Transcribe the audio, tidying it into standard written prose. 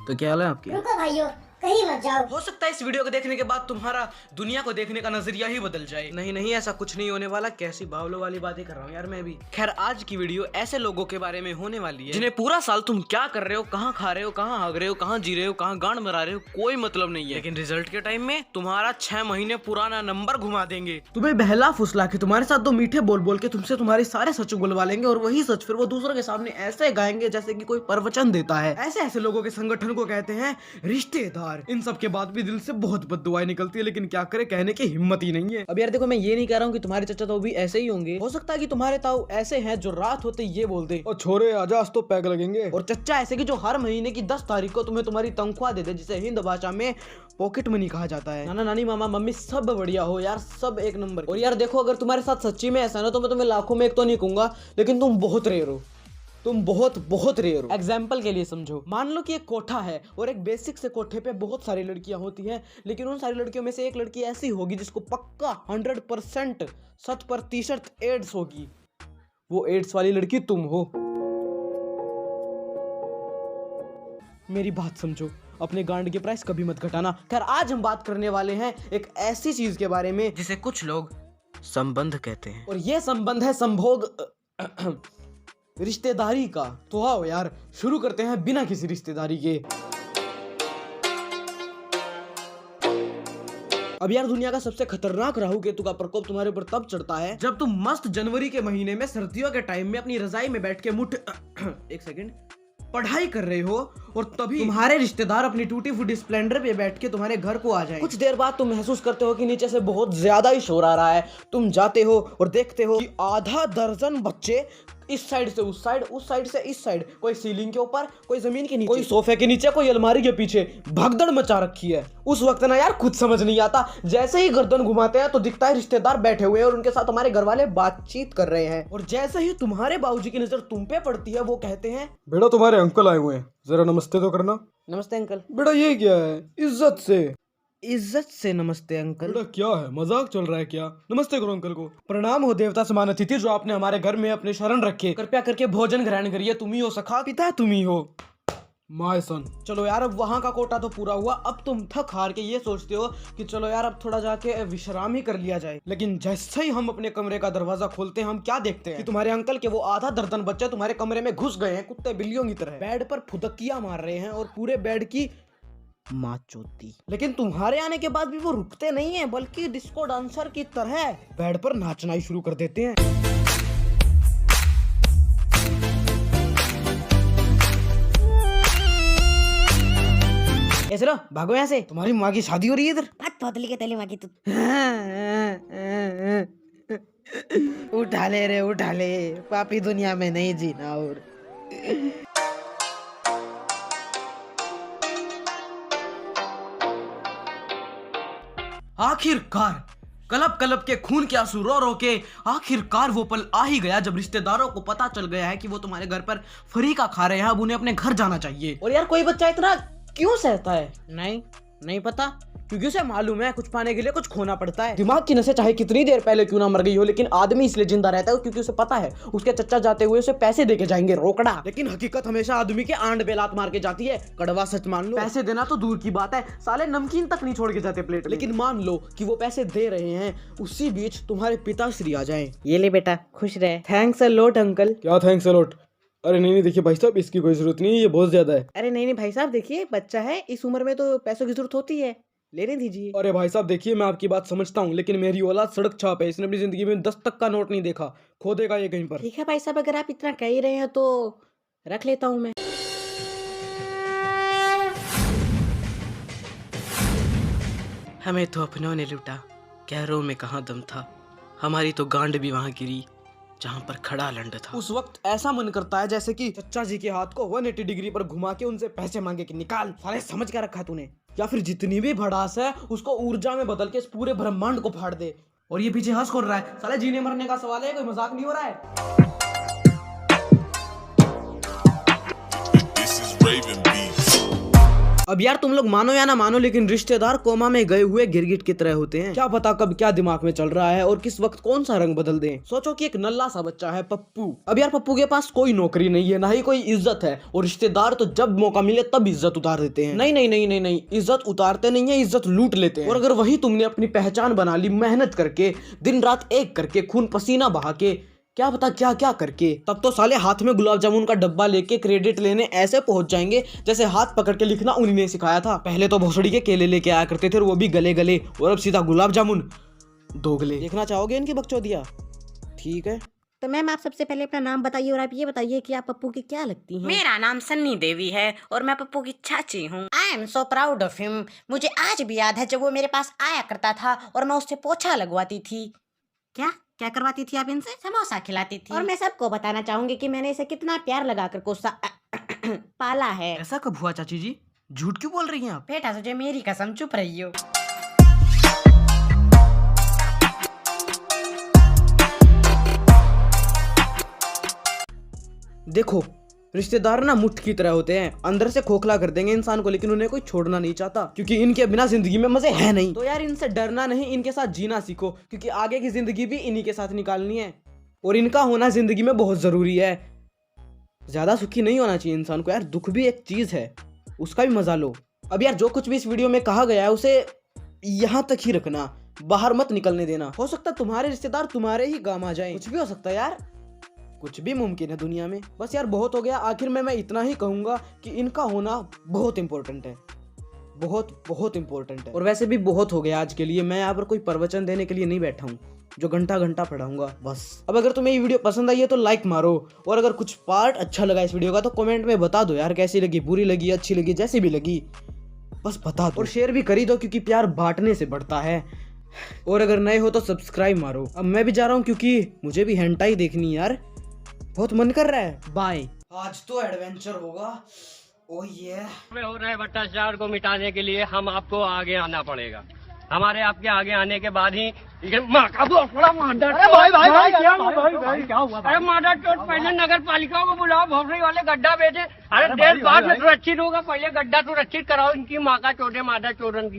तो क्या हाल है आपकी? रुको भाइयों, कहीं मत जाओ। हो सकता है इस वीडियो को देखने के बाद तुम्हारा दुनिया को देखने का नजरिया ही बदल जाए। नहीं नहीं, ऐसा कुछ नहीं होने वाला। कैसी बावलों वाली बातें कर रहा हूँ यार मैं भी। खैर, आज की वीडियो ऐसे लोगों के बारे में होने वाली है जिन्हें पूरा साल तुम क्या कर रहे हो, कहाँ खा रहे हो, कहाँ भाग रहे हो, कहाँ जी रहे हो, कहाँ गांड मरा रहे हो, कोई मतलब नहीं है, लेकिन रिजल्ट के टाइम में तुम्हारा 6 महीने पुराना नंबर घुमा देंगे। तुम्हें बहला फुसला के तुम्हारे साथ दो मीठे बोल बोल के तुमसे तुम्हारे सारे सच बुलवा लेंगे और वही सच फिर वो दूसरों के सामने ऐसे गाएंगे जैसे कि कोई प्रवचन देता है। ऐसे ऐसे लोगों के संगठन को कहते हैं रिश्तेदार। इन सब के बाद भी दिल से बहुत बद्दुआएं निकलती है, लेकिन क्या करे, कहने की हिम्मत ही नहीं है। अब यार देखो, मैं ये नहीं कह रहा हूँ कि तुम्हारे चाचा ताऊ भी ऐसे ही होंगे। हो सकता है कि तुम्हारे ताऊ ऐसे हैं जो रात होते ये बोलते और छोरे आजा आज तो पैग लगेंगे, और चच्चा ऐसे कि जो हर महीने की 10 तारीख को तुम्हें तुम्हारी तनख्वाह दे दे, जिसे हिंद भाषा में पॉकेट मनी कहा जाता है। नाना नानी मामा मम्मी सब बढ़िया हो यार, सब एक नंबर। और यार देखो, अगर तुम्हारे साथ सच्ची में ऐसा ना, तो मैं तुम्हें लाखों में एक तो नहीं कहूंगा, लेकिन तुम बहुत रेयर हो। तुम बहुत बहुत रेयर हो। एग्जाम्पल के लिए समझो, मान लो कि एक कोठा है और एक बेसिक से कोठे पे बहुत सारी लड़कियां होती हैं, लेकिन उन सारी लड़कियों में से एक लड़की ऐसी होगी जिसको पक्का 100% 100% एड्स होगी। वो एड्स वाली लड़की तुम हो। मेरी बात समझो, अपने गांड के प्राइस कभी मत घटाना। खैर, आज हम बात करने वाले हैं एक ऐसी चीज के बारे में जिसे कुछ लोग संबंध कहते हैं, और ये संबंध है संभोग रिश्तेदारी का। तो आओ यार शुरू करते हैं बिना किसी रिश्तेदारी के। अब यार, दुनिया का सबसे खतरनाक राहु केतु का प्रकोप तुम्हारे ऊपर तब चढ़ता है जब तुम मस्त जनवरी के महीने में सर्दियों के टाइम में अपनी रजाई में बैठ के एक सेकंड पढ़ाई कर रहे हो, और तभी तुम्हारे रिश्तेदार अपनी टूटी फूटी स्प्लेंडर पे बैठ के तुम्हारे घर को आ जाए। कुछ देर बाद तुम महसूस करते हो कि नीचे से बहुत ज्यादा ही शोर आ रहा है। तुम जाते हो और देखते हो कि आधा दर्जन बच्चे इस साइड से उस साइड, उस साइड से इस साइड, कोई सीलिंग के ऊपर, कोई जमीन के नीचे, कोई सोफे के नीचे, कोई अलमारी के पीछे भगदड़ मचा रखी है। उस वक्त ना यार कुछ समझ नहीं आता। जैसे ही गर्दन घुमाते हैं तो दिखता है रिश्तेदार बैठे हुए हैं और उनके साथ हमारे घर वाले बातचीत कर रहे हैं। और जैसे ही तुम्हारे बाबूजी की नजर तुम पे पड़ती है, वो कहते हैं, बेटा तुम्हारे अंकल आए हुए हैं, जरा नमस्ते तो करना। नमस्ते अंकल। बेटा ये क्या है, इज्जत से। इज्जत से नमस्ते अंकल। बेटा क्या है, मजाक चल रहा है क्या? नमस्ते करो अंकल को। प्रणाम हो देवता समान अतिथि जो आपने हमारे घर में अपने शरण रखे। कृपया करके भोजन ग्रहण करिए। तुम ही हो सखा, पिता तुम ही हो। My son. चलो यार, अब वहां का कोटा तो पूरा हुआ। अब तुम थक हार के ये सोचते हो कि चलो यार अब थोड़ा जाके विश्राम ही कर लिया जाए। लेकिन जैसे ही हम अपने कमरे का दरवाजा खोलते हैं, हम क्या देखते हैं कि तुम्हारे अंकल के वो आधा दर्जन बच्चे तुम्हारे कमरे में घुस गए हैं, कुत्ते बिल्लियों की तरह बेड पर फुदकियां मार रहे हैं और पूरे बेड की माँ चोती। लेकिन तुम्हारे आने के बाद भी वो रुकते नहीं है, बल्कि डिस्को डांसर की तरह बेड पर नाचना ही शुरू कर देते हैं। ऐसे लो, भागो यहाँ से, तुम्हारी माँ की शादी हो रही है इधर। बात पोतली के तले मांगी तू। उठा ले रे उठा ले, पापी दुनिया में नहीं जीना। और आखिरकार कलप कलप के खून के आंसू रो रो के आखिरकार वो पल आ ही गया जब रिश्तेदारों को पता चल गया है कि वो तुम्हारे घर पर फ्री का खा रहे हैं। अब उन्हें अपने घर जाना चाहिए। और यार, कोई बच्चा इतना क्यों सहता है? नहीं पता, क्योंकि उसे मालूम है कुछ पाने के लिए कुछ खोना पड़ता है। दिमाग की नसें चाहे कितनी देर पहले क्यों ना मर गई हो, लेकिन आदमी इसलिए जिंदा रहता है क्योंकि उसे पता है उसके चच्चा जाते हुए उसे पैसे देके जाएंगे, रोकड़ा। लेकिन हकीकत हमेशा आदमी के आंड पे लात मार के जाती है। कड़वा सच मान लो, पैसे देना तो दूर की बात है, साले नमकीन तक नहीं छोड़ के जाते प्लेट। लेकिन मान लो कि वो पैसे दे रहे हैं, उसी बीच तुम्हारे पिताश्री आ जाए। ये ले बेटा, खुश रहे। Thanks a lot uncle. क्या थैंक्स अ लॉट? अरे नहीं देखिए भाई साहब, इसकी कोई जरूरत नहीं है, ये बहुत ज्यादा है। अरे नहीं भाई साहब, देखिए बच्चा है, इस उम्र में तो पैसों की जरूरत होती है, लेने दीजिए। अरे भाई साहब देखिए, मैं आपकी बात समझता हूँ, लेकिन मेरी औलाद सड़क छाप है, इसने अपनी जिंदगी में 10 तक का नोट नहीं देखा, खो देगा ये कहीं पर। ठीक है भाई साहब, अगर आप इतना कह ही रहे हैं तो रख लेता हूँ मैं। हमें तो अपनों ने लूटा, गैरों में कहाँ दम था, हमारी तो गांड भी वहां गिरी जहां पर खड़ा लंड था। उस वक्त ऐसा मन करता है जैसे कि चच्चा जी के हाथ को 180 डिग्री पर घुमा के उनसे पैसे मांगे कि निकाल, साले समझ क्या रखा तूने, या फिर जितनी भी भड़ास है उसको ऊर्जा में बदल के इस पूरे ब्रह्मांड को फाड़ दे। और ये पीछे हंस कर रहा है, साले जीने मरने का सवाल है, कोई मजाक नहीं हो रहा है। अब यार तुम लोग मानो या ना मानो, लेकिन रिश्तेदार कोमा में गए हुए गिरगिट की तरह होते हैं। क्या पता कब क्या दिमाग में चल रहा है और किस वक्त कौन सा रंग बदल दें। सोचो कि एक नल्ला सा बच्चा है पप्पू। अब यार पप्पू के पास कोई नौकरी नहीं है, ना ही कोई इज्जत है, और रिश्तेदार तो जब मौका मिले तब इज्जत उतार देते हैं। नहीं नहीं नहीं नहीं नहीं, इज्जत उतारते नहीं है, इज्जत लूट लेते हैं। और अगर वही तुमने अपनी पहचान बना ली मेहनत करके, दिन रात एक करके, खून पसीना बहा के, क्या पता क्या क्या करके, तब तो साले हाथ में गुलाब जामुन का डब्बा लेके क्रेडिट लेने ऐसे पहुंच जाएंगे जैसे हाथ पकड़ के लिखना उन्हीं ने सिखाया था। पहले तो भोसड़ी के केले लेके आया करते थे, और वो भी गले गले, और अब सीधा गुलाब जामुन दोगले। देखना चाहोगे इनकी बकचोदिया? ठीक है। तो मैम आप सबसे पहले अपना नाम बताइए और आप ये बताइए कि आप पप्पू की क्या लगती हैं। मेरा नाम सन्नी देवी है और मैं पप्पू की चाची हूँ। I am so proud of him. मुझे आज भी याद है जब वो मेरे पास आया करता था और मैं उससे पोछा लगवाती थी। क्या क्या करवाती थी आप इनसे? समोसा खिलाती थी। और मैं सबको बताना चाहूंगी कि मैंने इसे कितना प्यार लगाकर कोसा पाला है। ऐसा कब हुआ चाची जी? झूठ क्यों बोल रही हैं आप? बेटा तुझे मेरी कसम, चुप रही हो। देखो, रिश्तेदार ना मुठ की तरह होते हैं, अंदर से खोखला कर देंगे इंसान को, लेकिन उन्हें कोई छोड़ना नहीं चाहता, क्योंकि इनके बिना जिंदगी में मजे है नहीं। तो यार इनसे डरना नहीं, इनके साथ जीना सीखो, क्योंकि आगे की जिंदगी भी इन्हीं के साथ निकालनी है, और इनका होना जिंदगी में बहुत जरूरी है। ज्यादा सुखी नहीं होना चाहिए इंसान को यार, दुख भी एक चीज है, उसका भी मजा लो। अब यार जो कुछ भी इस वीडियो में कहा गया है उसे यहाँ तक ही रखना, बाहर मत निकलने देना। हो सकता है तुम्हारे रिश्तेदार तुम्हारे ही काम आ जाए, कुछ भी हो सकता है यार, कुछ भी मुमकिन है दुनिया में। बस यार बहुत हो गया, आखिर में मैं इतना ही कहूंगा कि इनका होना बहुत इंपॉर्टेंट है, बहुत बहुत इंपॉर्टेंट है। और वैसे भी बहुत हो गया आज के लिए, मैं यहाँ पर कोई प्रवचन देने के लिए नहीं बैठा हूँ जो घंटा घंटा पढ़ाऊंगा बस। अब अगर तुम्हें ये वीडियो पसंद आई है तो लाइक मारो, और अगर कुछ पार्ट अच्छा लगा इस वीडियो का तो कमेंट में बता दो यार, कैसी लगी, बुरी लगी, अच्छी लगी, जैसी भी लगी बस बता दो। और शेयर भी करी दो, क्योंकि प्यार बांटने से बढ़ता है। और अगर नए हो तो सब्सक्राइब मारो। अब मैं भी जा रहा हूँ क्योंकि मुझे भी हेंटाई देखनी है यार, बहुत मन कर रहा है। बाय। आज तो एडवेंचर होगा। ओह ये हो रहे भ्रष्टाचार को मिटाने के लिए हम आपको आगे आना पड़ेगा। हमारे आपके आगे आने के बाद ही ये माँ का बड़ा मादर। अरे भाई क्या हुआ? अरे मादर चोट, पहले नगर पालिका को बुलाओ, भोसड़ी वाले गड्ढा बेचे। अरे देश बाद में सुरक्षित होगा, पहले गड्ढा सुरक्षित कराओ, इनकी माँ का चोटे मादर चोरन की।